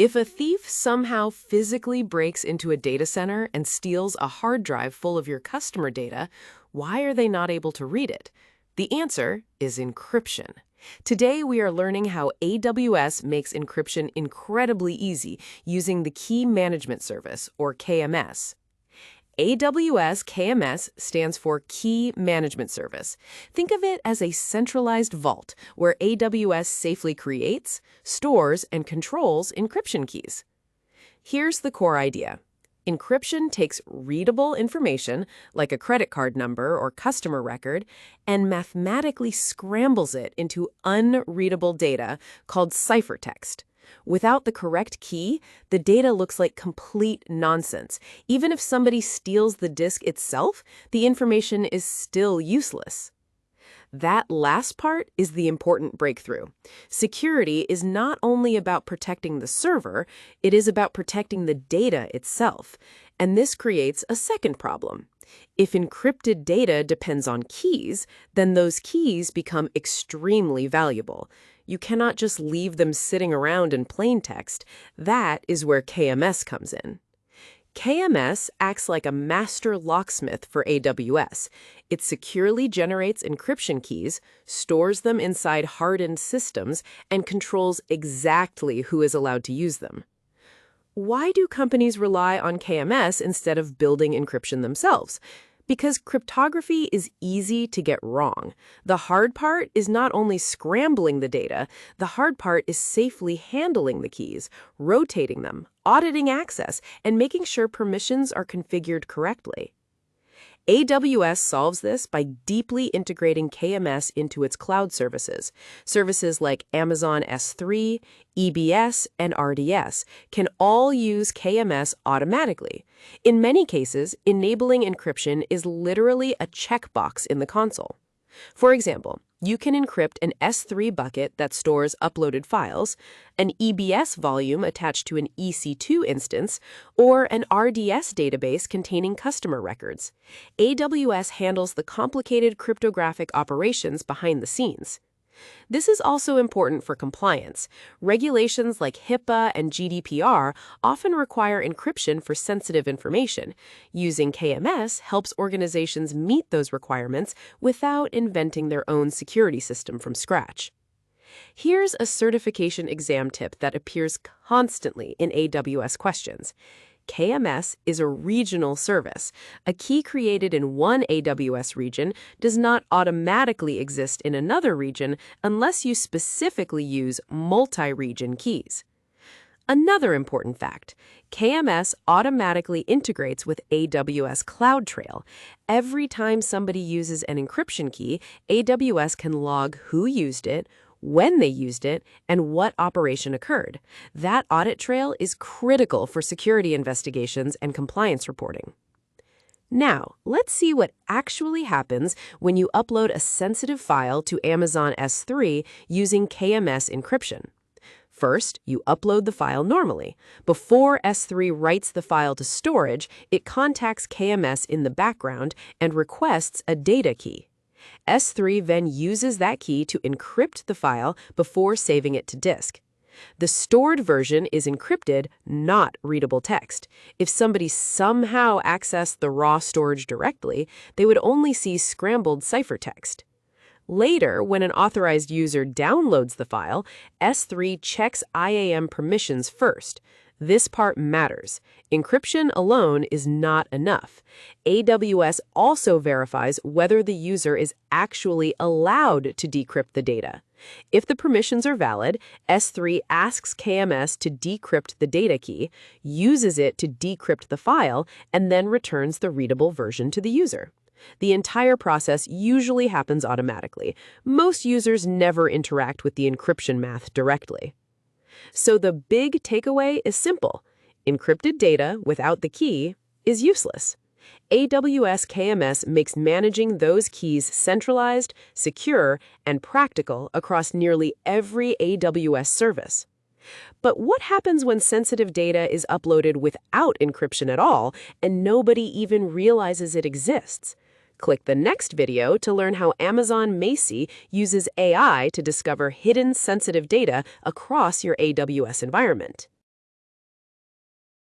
If a thief somehow physically breaks into a data center and steals a hard drive full of your customer data, why are they not able to read it? The answer is encryption. Today, we are learning how AWS makes encryption incredibly easy using the Key Management Service, or KMS. AWS KMS stands for Key Management Service. Think of it as a centralized vault where AWS safely creates, stores, and controls encryption keys. Here's the core idea. Encryption takes readable information, like a credit card number or customer record, and mathematically scrambles it into unreadable data called ciphertext. Without the correct key, the data looks like complete nonsense. Even if somebody steals the disk itself, the information is still useless. That last part is the important breakthrough. Security is not only about protecting the server, it is about protecting the data itself. And this creates a second problem. If encrypted data depends on keys, then those keys become extremely valuable. You cannot just leave them sitting around in plain text. That is where KMS comes in. KMS acts like a master locksmith for AWS. It securely generates encryption keys, stores them inside hardened systems, and controls exactly who is allowed to use them. Why do companies rely on KMS instead of building encryption themselves? Because cryptography is easy to get wrong. The hard part is not only scrambling the data, the hard part is safely handling the keys, rotating them, auditing access, and making sure permissions are configured correctly. AWS solves this by deeply integrating KMS into its cloud services. Services like Amazon S3, EBS, and RDS can all use KMS automatically. In many cases, enabling encryption is literally a checkbox in the console. For example, you can encrypt an S3 bucket that stores uploaded files, an EBS volume attached to an EC2 instance, or an RDS database containing customer records. AWS handles the complicated cryptographic operations behind the scenes. This is also important for compliance. Regulations like HIPAA and GDPR often require encryption for sensitive information. Using KMS helps organizations meet those requirements without inventing their own security system from scratch. Here's a certification exam tip that appears constantly in AWS questions. KMS is a regional service. A key created in one AWS region does not automatically exist in another region unless you specifically use multi-region keys. Another important fact, KMS automatically integrates with AWS CloudTrail. Every time somebody uses an encryption key, AWS can log who used it, when they used it, and what operation occurred. That audit trail is critical for security investigations and compliance reporting. Now, let's see what actually happens when you upload a sensitive file to Amazon S3 using KMS encryption. First, you upload the file normally. Before S3 writes the file to storage, it contacts KMS in the background and requests a data key. S3 then uses that key to encrypt the file before saving it to disk. The stored version is encrypted, not readable text. If somebody somehow accessed the raw storage directly, they would only see scrambled ciphertext. Later, when an authorized user downloads the file, S3 checks IAM permissions first. This part matters. Encryption alone is not enough. AWS also verifies whether the user is actually allowed to decrypt the data. If the permissions are valid, S3 asks KMS to decrypt the data key, uses it to decrypt the file, and then returns the readable version to the user. The entire process usually happens automatically. Most users never interact with the encryption math directly. So the big takeaway is simple. Encrypted data without the key is useless. AWS KMS makes managing those keys centralized, secure, and practical across nearly every AWS service. But what happens when sensitive data is uploaded without encryption at all and nobody even realizes it exists? Click the next video to learn how Amazon Macie uses AI to discover hidden sensitive data across your AWS environment.